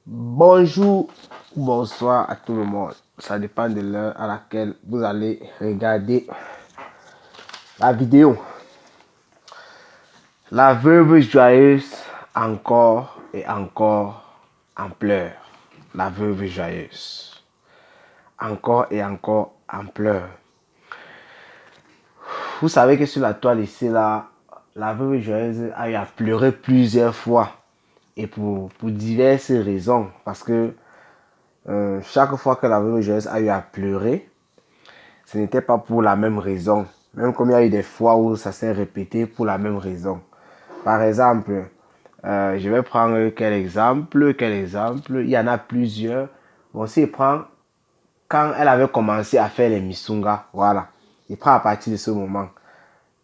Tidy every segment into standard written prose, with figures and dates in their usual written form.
Bonjour, bonsoir à tout le monde. Ça dépend de l'heure à laquelle vous allez regarder la vidéo. La veuve joyeuse, encore et encore en pleurs. La veuve joyeuse, encore et encore en pleurs. Vous savez que sur la toile ici, là, la veuve joyeuse a eu à pleurer plusieurs fois. Et pour diverses raisons. Parce que chaque fois que la veuve joyeuse a eu à pleurer, ce n'était pas pour la même raison. Même comme il y a eu des fois où ça s'est répété pour la même raison. Par exemple, je vais prendre quel exemple. Il y en a plusieurs. Bon, si je prends quand elle avait commencé à faire les misunga, voilà. Je prends à partir de ce moment.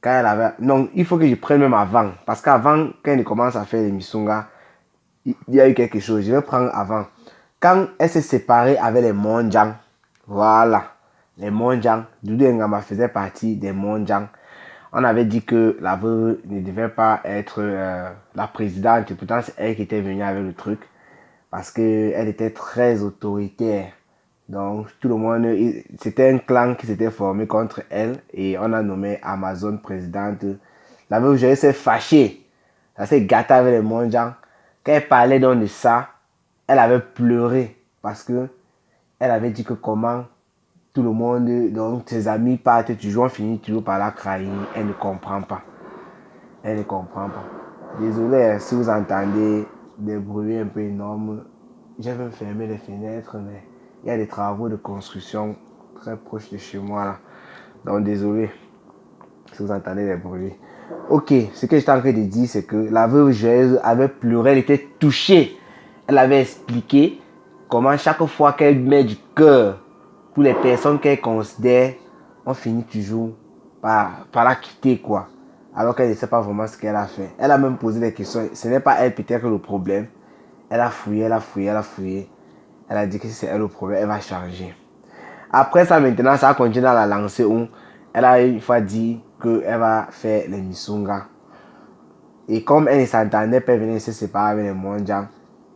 Quand elle avait... Non, il faut que je prenne même avant. Parce qu'avant, quand elle commence à faire les misunga, il y a eu quelque chose. Je vais prendre avant. Quand elle s'est séparée avec les Monjang, voilà, les Monjang, Doudou Ngama faisait partie des Monjang. On avait dit que la veuve ne devait pas être la présidente. Et pourtant, c'est elle qui était venue avec le truc. Parce qu'elle était très autoritaire. Donc, tout le monde, c'était un clan qui s'était formé contre elle. Et on a nommé Amazon présidente. La veuve s'est fâchée. Ça s'est gâté avec les Monjang. Quand elle parlait donc de ça, elle avait pleuré parce que elle avait dit que comment tout le monde, donc ses amis partent toujours, on finit toujours par la trahir. Elle ne comprend pas. Elle ne comprend pas. Désolé si vous entendez des bruits un peu énormes. J'ai même fermé les fenêtres, mais il y a des travaux de construction très proches de chez moi là. Donc désolé si vous entendez des bruits. Ok, ce que j'étais en train de dire, c'est que la veuve joyeuse avait pleuré, elle était touchée. Elle avait expliqué comment chaque fois qu'elle met du cœur pour les personnes qu'elle considère, on finit toujours par la quitter, quoi. Alors qu'elle ne sait pas vraiment ce qu'elle a fait. Elle a même posé des questions. Ce n'est pas elle peut-être le problème. Elle a fouillé, elle a fouillé, elle a fouillé. Elle a dit que c'est elle le problème, elle va changer. Après ça, maintenant, ça a continué à la lancer où elle a une fois dit qu'elle va faire les misunga. Et comme elle ne s'entendait pas, elle venait se séparer avec les Monjang,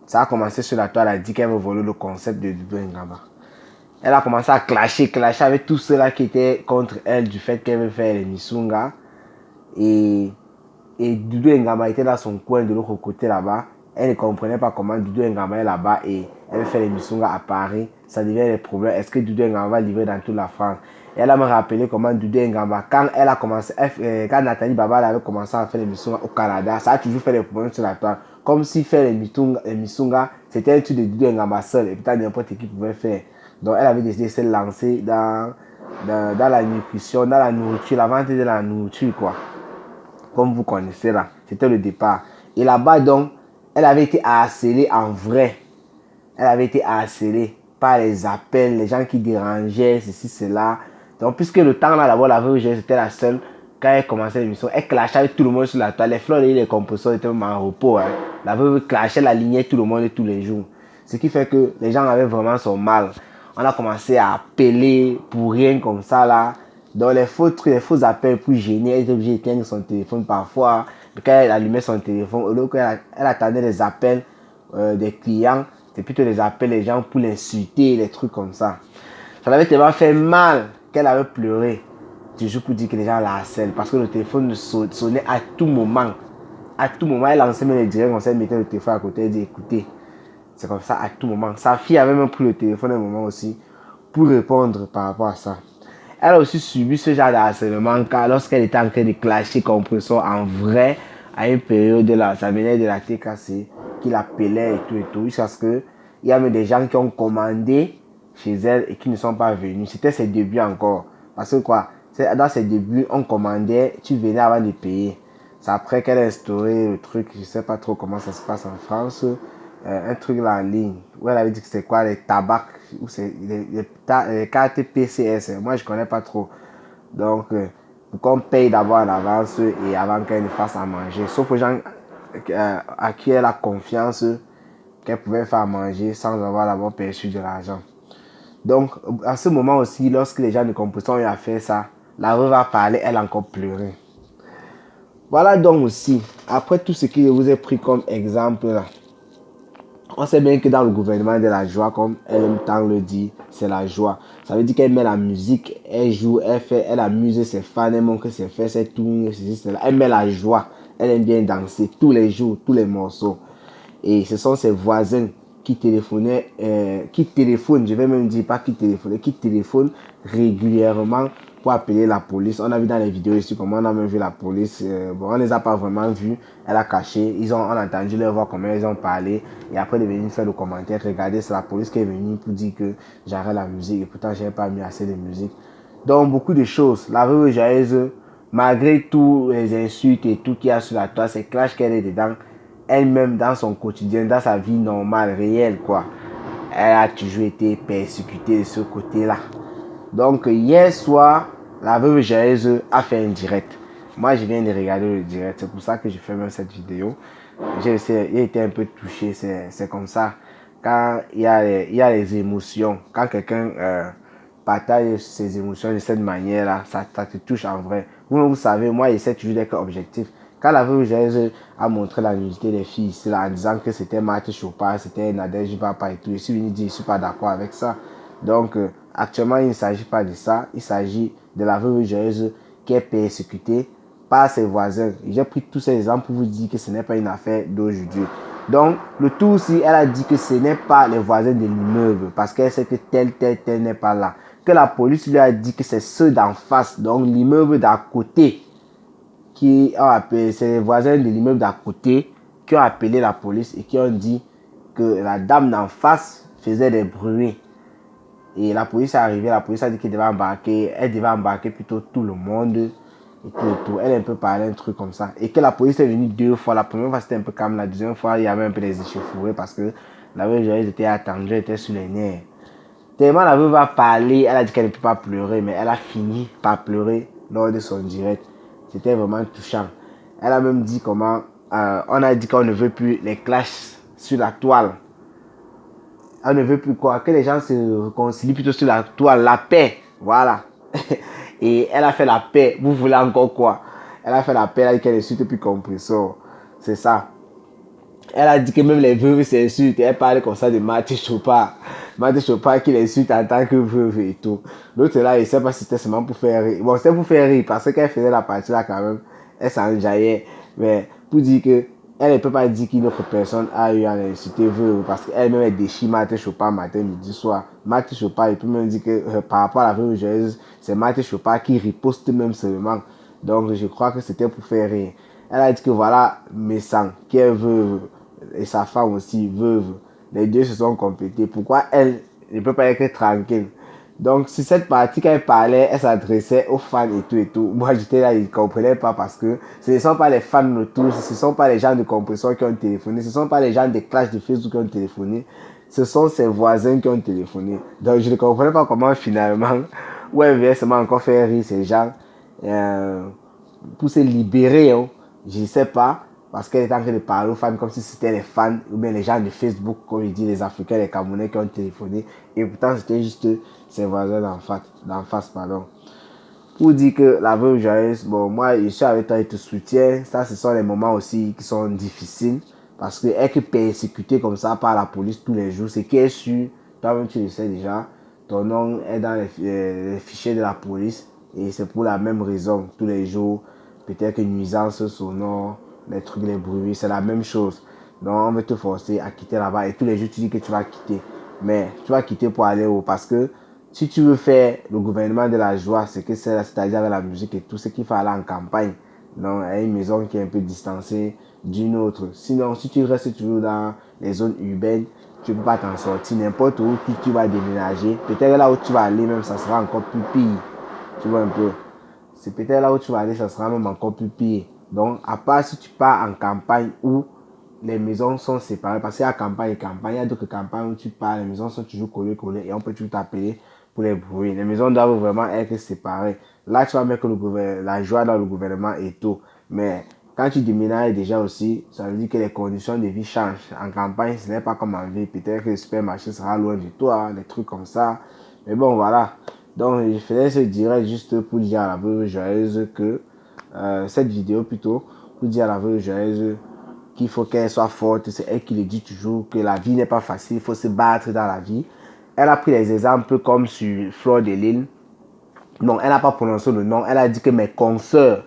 ça a commencé sur la toile. Elle a dit qu'elle veut voler le concept de Doudou Ngama. Elle a commencé à clasher avec tous ceux-là qui étaient contre elle du fait qu'elle veut faire les misunga. Et Doudou Ngama était dans son coin de l'autre côté là-bas. Elle ne comprenait pas comment Doudou Ngama est là-bas et elle fait les misunga à Paris. Ça devient des problèmes. Est-ce que Doudou Ngama va livrer dans toute la France? Et elle a me rappelé comment Doudou Ngama, quand elle a commencé, quand Nathalie Baba avait commencé à faire les misunga au Canada, ça a toujours fait des problèmes sur la toile. Comme si faire les misunga, c'était un truc de Doudou Ngama seul et peut-être n'importe qui pouvait faire. Donc elle avait décidé de se lancer dans la nutrition, dans la nourriture, la vente de la nourriture, quoi. Comme vous connaissez là, c'était le départ. Et là-bas, donc, elle avait été harcelée en vrai. Elle avait été harcelée par les appels, les gens qui dérangeaient, ceci, cela. Donc, puisque le temps là, d'abord, la veuve c'était la seule, quand elle commençait l'émission, elle clashait avec tout le monde sur la toile. Les fleurs et les compositeurs étaient même en repos. Hein. La veuve clashait, la lignait tout le monde tous les jours. Ce qui fait que les gens avaient vraiment son mal. On a commencé à appeler pour rien comme ça là. Donc les faux trucs, les faux appels pour gêner, elle était obligée d'éteindre son téléphone parfois. Quand elle allumait son téléphone, au lieu qu'elle attendait les appels des clients, c'est plutôt les appels des gens pour l'insulter, les trucs comme ça. Ça l'avait tellement fait mal qu'elle avait pleuré. Toujours pour dire que les gens la harcèlent. Parce que le téléphone sonnait à tout moment. À tout moment, elle lançait même les directs, on s'est mettait le téléphone à côté, elle dit écoutez. C'est comme ça à tout moment. Sa fille avait même pris le téléphone à un moment aussi pour répondre par rapport à ça. Elle a aussi subi ce genre de harcèlement car lorsqu'elle était en train de clasher compresseur en vrai à une période là, ça venait de la TKC qui l'appelait et tout, jusqu'à ce que il y a même des gens qui ont commandé chez elle et qui ne sont pas venus. C'était ses débuts encore. Parce que quoi, dans ses débuts, on commandait, tu venais avant de payer. C'est après qu'elle a instauré le truc, je sais pas trop comment ça se passe en France, un truc là en ligne, où elle avait dit que c'est quoi, les tabacs, ou c'est les cartes PCS, moi je connais pas trop. Donc, pour qu'on paye d'abord en avance et avant qu'elle ne fasse à manger. Sauf aux gens à qui elle a confiance qu'elle pouvait faire à manger sans avoir d'abord perçu de l'argent. Donc, à ce moment aussi, lorsque les gens de composition ont fait ça, la veuve a parlé, elle a encore pleuré. Voilà donc aussi, après tout ce que je vous ai pris comme exemple là, On sait bien que dans le gouvernement de la joie, comme elle aime tant le dire, c'est la joie. Ça veut dire qu'elle met la musique, elle joue, elle amuse ses fans, elle montre ses fesses, ses tourne, ceci, cela. Elle met la joie. Elle aime bien danser tous les jours, tous les morceaux. Et ce sont ses voisins qui téléphonaient, qui téléphonent, je vais même dire pas qui téléphonaient, qui téléphonent régulièrement pour appeler la police. On a vu dans les vidéos ici comment on a même vu la police. Bon, on les a pas vraiment vus. Elle a caché. On a entendu leur voix, comment ils ont parlé. Et après, ils sont venus faire le commentaire. Regardez, c'est la police qui est venue pour dire que j'arrête la musique. Et pourtant, je n'avais pas mis assez de musique. Donc, beaucoup de choses. La veuve joyeuse, malgré tous les insultes et tout qu'il y a sur la toile, c'est clash qu'elle est dedans. Elle-même, dans son quotidien, dans sa vie normale, réelle, quoi. Elle a toujours été persécutée de ce côté-là. Donc, hier soir, la veuve joyeuse a fait un direct. Moi, je viens de regarder le direct. C'est pour ça que je fais même cette vidéo. J'ai été un peu touché. C'est comme ça. Quand il y a les émotions, quand quelqu'un partage ses émotions de cette manière-là, ça te touche en vrai. Vous savez, moi, j'essaie toujours d'être objectif. Quand la veuve joyeuse a montré la nudité des filles ici, là, en disant que c'était Marthe Chopard, c'était Nadège Papa et tout, je suis venu dire, je ne suis pas d'accord avec ça. Donc, actuellement, il ne s'agit pas de ça. Il s'agit de la veuve joyeuse qui est persécutée par ses voisins. J'ai pris tous ces exemples pour vous dire que ce n'est pas une affaire d'aujourd'hui. Donc, le tout aussi, elle a dit que ce n'est pas les voisins de l'immeuble parce qu'elle sait que tel n'est pas là. Que la police lui a dit que c'est ceux d'en face, donc l'immeuble d'à côté, qui ont appelé, c'est les voisins de l'immeuble d'à côté qui ont appelé la police et qui ont dit que la dame d'en face faisait des bruits. Et la police est arrivée, la police a dit qu'elle devait embarquer, elle devait embarquer plutôt tout le monde et tout. Elle a un peu parlé un truc comme ça. Et que la police est venue 2 fois. La première fois c'était un peu calme, la deuxième fois il y avait un peu des échauffourées parce que la veuve joyeuse était attendue, elle était sur les nerfs. Tellement la veuve a parlé, elle a dit qu'elle ne peut pas pleurer, mais elle a fini par pleurer lors de son direct. C'était vraiment touchant. Elle a même dit comment, on a dit qu'on ne veut plus les clashs sur la toile. On ne veut plus quoi, que les gens se réconcilient plutôt sur la toile, la paix, voilà. Et elle a fait la paix, vous voulez encore quoi? Elle a fait la paix, elle a dit qu'elle insulte plus compresseur, c'est ça. Elle a dit que même les veuves s'insultent, elle parle comme ça de Marthe Chopard. Marthe Chopard qui l'insulte en tant que veuve et tout. L'autre là, il ne sait pas si c'était seulement pour faire rire. Bon, c'était pour faire rire parce qu'elle faisait la partie là quand même, elle s'enjaillait. Mais pour dire que elle ne peut pas dire qu'une autre personne a eu à l'insulter veuve parce qu'elle-même elle déchire Marthe Chopard matin, midi, soir. Marthe Chopard, il peut même dire que par rapport à la veuve joyeuse, c'est Marthe Chopard qui riposte même seulement. Donc je crois que c'était pour faire rire. Elle a dit que voilà, Messan, qui est veuve, et sa femme aussi, veuve, les deux se sont complétés. Pourquoi elle ne peut pas être tranquille? Donc, sur cette partie, quand elle parlait, elle s'adressait aux fans et tout et tout. Moi, j'étais là, ils ne comprenaient pas parce que ce ne sont pas les fans autour, ce ne sont pas les gens de compression qui ont téléphoné, ce ne sont pas les gens des clashs de Facebook qui ont téléphoné, ce sont ses voisins qui ont téléphoné. Donc, je ne comprenais pas comment finalement, ou elle veut seulement encore faire rire ces gens pour se libérer, hein. Je ne sais pas. Parce qu'elle est en train de parler aux fans comme si c'était les fans ou bien les gens de Facebook, comme il dit, les Africains, les Camerounais qui ont téléphoné. Et pourtant, c'était juste ses voisins d'en face, pardon. Pour dire que la veuve joyeuse, bon, moi, je suis avec toi et te soutiens. Ça, ce sont les moments aussi qui sont difficiles. Parce qu'elle est persécutée comme ça par la police tous les jours. C'est qui est sûr, toi-même tu le sais déjà, ton nom est dans les fichiers de la police. Et c'est pour la même raison, tous les jours. Peut-être que nuisance sonore, les trucs, les bruits, c'est la même chose. Donc on veut te forcer à quitter là-bas et tous les jours tu dis que tu vas quitter. Mais tu vas quitter pour aller où? Parce que si tu veux faire le gouvernement de la joie, c'est-à-dire avec la musique et tout, ce qu'il faut aller en campagne. Donc à une maison qui est un peu distancée d'une autre. Sinon, si tu restes toujours dans les zones urbaines, tu ne peux pas t'en sortir. N'importe où tu vas déménager, peut-être là où tu vas aller même, ça sera encore plus pire. Tu vois un peu. C'est peut-être là où tu vas aller, ça sera même encore plus pire. Donc, à part si tu pars en campagne où les maisons sont séparées, parce qu'il y a campagne et campagne, il y a d'autres campagnes où tu pars, les maisons sont toujours collées et on peut toujours t'appeler pour les bruits. Les maisons doivent vraiment être séparées. Là, tu vas mettre la joie dans le gouvernement et tout. Mais quand tu déménages déjà aussi, ça veut dire que les conditions de vie changent. En campagne, ce n'est pas comme en ville. Peut-être que le supermarché sera loin de toi, des trucs comme ça. Mais bon, voilà. Donc, je faisais ce direct juste pour dire à la veuve joyeuse que cette vidéo plutôt, pour dire à la veuve joyeuse qu'il faut qu'elle soit forte. C'est elle qui le dit toujours que la vie n'est pas facile, il faut se battre dans la vie. Elle a pris des exemples comme sur Fleur de Lys. Non, elle n'a pas prononcé le nom. Elle a dit que mes consoeurs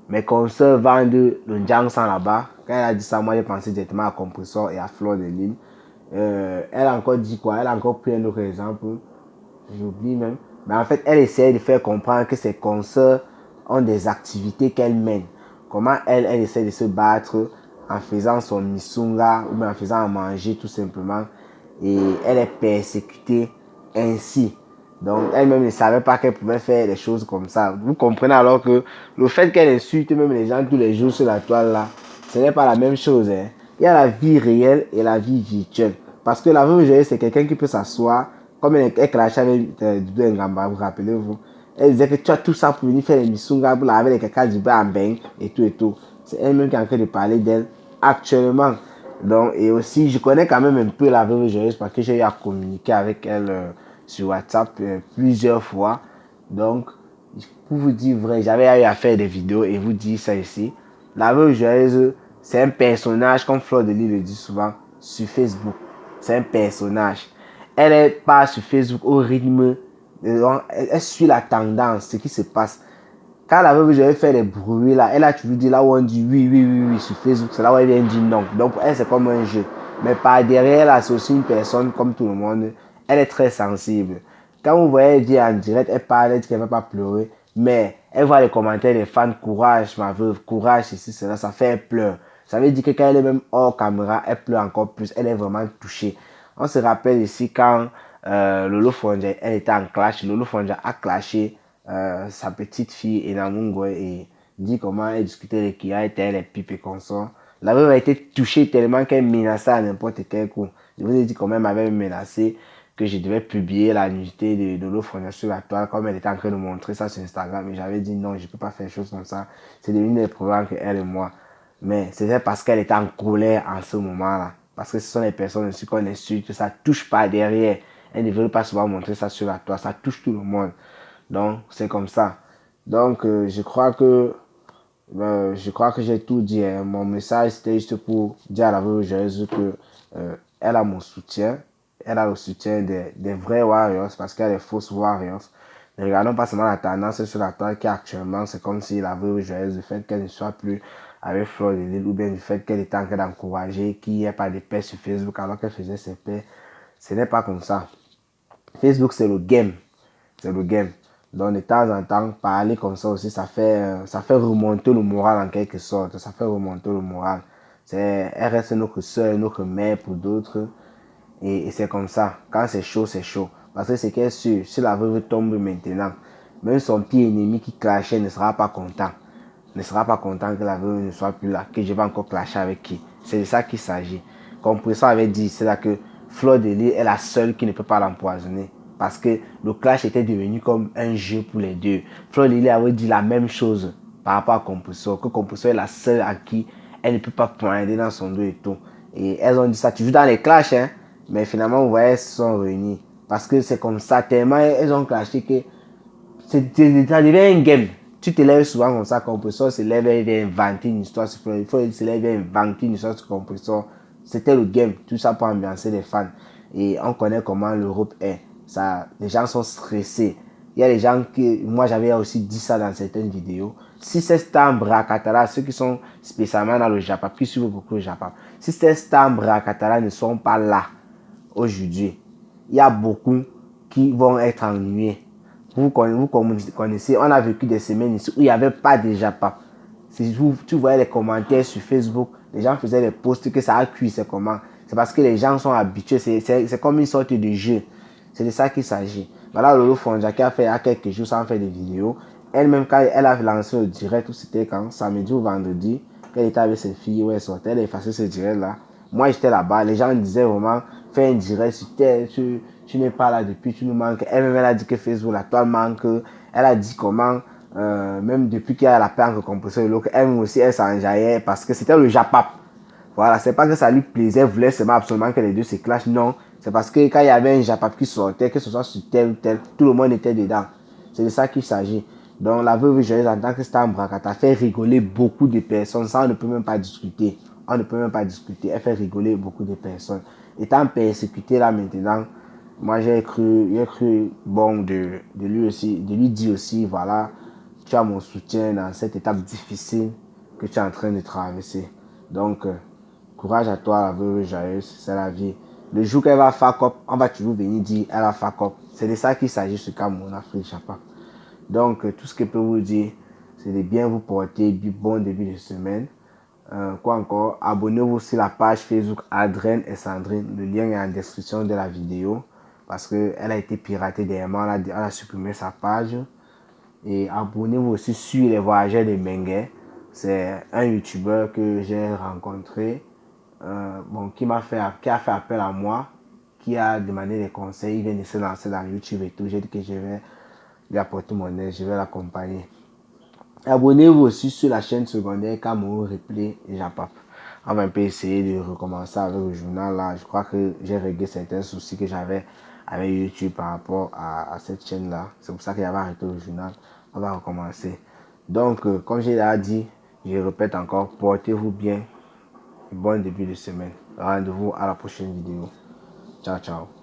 vendent le Jiangsan là-bas. Quand elle a dit ça, moi j'ai pensé directement à Compressor et à Fleur de Lys. Elle a encore dit quoi? Elle a encore pris un autre exemple. J'oublie même. Mais en fait, elle essaie de faire comprendre que ses consoeurs ont des activités qu'elle mène. Comment elle essaie de se battre en faisant son misunga ou bien en faisant à manger tout simplement. Et elle est persécutée ainsi. Donc elle-même ne savait pas qu'elle pouvait faire des choses comme ça. Vous comprenez alors que le fait qu'elle insulte même les gens tous les jours sur la toile là, ce n'est pas la même chose. Hein. Il y a la vie réelle et la vie virtuelle. Parce que la veuve Joyeuse, c'est quelqu'un qui peut s'asseoir, comme elle clashait avec Dudu Ngamba, vous rappelez-vous. Elle disait que tu as tout ça pour venir faire les missungas, pour laver les caca du bain en bain et tout et tout. C'est elle-même qui est en train de parler d'elle actuellement. Donc, et aussi, je connais quand même un peu la veuve Joyeuse parce que j'ai eu à communiquer avec elle sur WhatsApp plusieurs fois. Donc, pour vous dire vrai, j'avais eu à faire des vidéos et vous dire ça ici. La veuve Joyeuse, c'est un personnage, comme Fleur de Lys le dit souvent, sur Facebook. C'est un personnage. Elle est pas sur Facebook au rythme, elle suit la tendance, ce qui se passe. Quand la veuve Joyeuse fait des bruits là, elle a toujours dit là où on dit oui, oui, oui, oui sur Facebook, c'est là où elle vient dire non. Donc pour elle, c'est comme un jeu. Mais par derrière, là, c'est aussi une personne comme tout le monde. Elle est très sensible. Quand vous voyez elle dit en direct, elle parle, elle dit qu'elle ne va pas pleurer. Mais elle voit les commentaires des fans, courage, ma veuve, courage, ceci, cela, ça fait elle pleure. Ça veut dire que quand elle est même hors caméra, elle pleure encore plus. Elle est vraiment touchée. On se rappelle ici quand Lolo Fonja, elle était en clash. Lolo Fonja a clashé sa petite fille Enamungo et dit comment elle discutait de qui a été les pipes et consorts. La veuve a été touchée tellement qu'elle menaçait à n'importe quel coup. Je vous ai dit comment elle m'avait menacé que je devais publier la nudité de Lolo Fonja sur la toile comme elle était en train de montrer ça sur Instagram. Mais j'avais dit non, je ne peux pas faire des choses comme ça. C'est devenu des problèmes que elle et moi. Mais c'était parce qu'elle était en colère en ce moment-là. Parce que ce sont les personnes aussi qu'on insulte, ça touche pas derrière. Elle ne veut pas souvent montrer ça sur la toile, ça touche tout le monde. Donc, c'est comme ça. Donc, je crois que j'ai tout dit. Hein. Mon message, c'était juste pour dire à la veuve Joyeuse que elle a mon soutien. Elle a le soutien des vrais warriors parce qu'elle est fausse warriors. Ne regardons pas seulement la tendance sur la toile qui actuellement, c'est comme si la veuve Joyeuse, du fait qu'elle ne soit plus avec Fleur de Lys ou bien du fait qu'elle était en train d'encourager qu'il n'y ait pas de paix sur Facebook alors qu'elle faisait ses paix. Ce n'est pas comme ça. Facebook, c'est le game. C'est le game. Donc, de temps en temps, parler comme ça aussi, ça fait remonter le moral en quelque sorte. Ça fait remonter le moral. Elle reste notre soeur, notre mère pour d'autres. Et c'est comme ça. Quand c'est chaud, c'est chaud. Parce que c'est qu'elle est sûre, si la veuve tombe maintenant, même son pied ennemi qui clashait ne sera pas content. Ne sera pas content que la veuve ne soit plus là, que je vais encore clasher avec qui. C'est de ça qu'il s'agit. Comme Presson avait dit, c'est là que Fleur de Lys est la seule qui ne peut pas l'empoisonner. Parce que le clash était devenu comme un jeu pour les deux. Fleur de Lys avait dit la même chose par rapport à Compressor, que Compressor est la seule à qui elle ne peut pas pointer dans son dos et tout. Et elles ont dit ça, tu joues dans les clashs, hein. Mais finalement, vous voyez, elles se sont réunies. Parce que c'est comme ça, tellement elles ont clashé que ça devient un game. Tu te lèves souvent comme ça, Compressor se lève et vient inventer une histoire sur Fleur. Il faut se lève et inventer une histoire sur Compressor. C'était le game, tout ça pour ambiancer les fans. Et on connaît comment l'Europe est. Ça, les gens sont stressés. Il y a des gens qui, moi j'avais aussi dit ça dans certaines vidéos. Si ces stars Bracatala, ceux qui sont spécialement dans le Japon, qui suivent beaucoup le Japon, si ces stars Bracatala ne sont pas là aujourd'hui, il y a beaucoup qui vont être ennuyés. Vous connaissez, on a vécu des semaines ici où il n'y avait pas de Japon. Si tu voyais les commentaires sur Facebook, les gens faisaient des posts que ça a cuit, c'est comment. C'est parce que les gens sont habitués, c'est comme une sorte de jeu. C'est de ça qu'il s'agit. Voilà, Lolo Fonja qui a fait il y a quelques jours sans faire des vidéos. Elle-même, quand elle a lancé le direct, c'était quand samedi ou vendredi, qu'elle était avec ses filles, où elle sortait, elle a effacé ce direct-là. Moi, j'étais là-bas, les gens disaient vraiment, fais un direct sur terre, tu n'es pas là depuis, tu nous manques. Elle-même, elle a dit que Facebook, la toile manque. Elle a dit comment, même depuis qu'il y a la paix entre Compressor et l'autre, elle aussi, elle s'enjaillait parce que c'était le Japap. Voilà, c'est pas que ça lui plaisait, elle voulait seulement absolument que les deux se clashent, non. C'est parce que quand il y avait un Japap qui sortait, que ce soit sur tel ou tel, tout le monde était dedans. C'est de ça qu'il s'agit. Donc la veuve Joyeuse en tant que star Bracata fait rigoler beaucoup de personnes, ça on ne peut même pas discuter. on ne peut même pas discuter. Elle fait rigoler beaucoup de personnes. Étant persécuté là maintenant, moi j'ai cru bon de lui dire aussi, voilà, tu as mon soutien dans cette étape difficile que tu es en train de traverser. Donc, courage à toi, la veuve joyeuse, c'est la vie. Le jour qu'elle va fuck up, on va toujours venir dire elle a fuck up. C'est de ça qu'il s'agit sur Cameroun, Afrique, Japan. Donc, tout ce que je peux vous dire, c'est de bien vous porter, du bon début de semaine. Quoi encore, abonnez-vous sur la page Facebook Adrien et Sandrine. Le lien est en description de la vidéo parce qu'elle a été piratée dernièrement. Elle a supprimé sa page. Et abonnez-vous aussi sur les voyageurs de Mengue. C'est un youtubeur que j'ai rencontré qui a fait appel à moi, qui a demandé des conseils. Il vient de se lancer dans YouTube et tout. J'ai dit que je vais lui apporter mon aide, je vais l'accompagner. Abonnez-vous aussi sur la chaîne secondaire Cameroun Replay et Japap. On va un peu essayer de recommencer avec le journal là. Je crois que j'ai réglé certains soucis que j'avais avec YouTube par rapport à cette chaîne là. C'est pour ça que j'avais arrêté le journal. On va recommencer. Donc, comme j'ai déjà dit, je répète encore, portez-vous bien. Bon début de semaine. Rendez-vous à la prochaine vidéo. Ciao, ciao.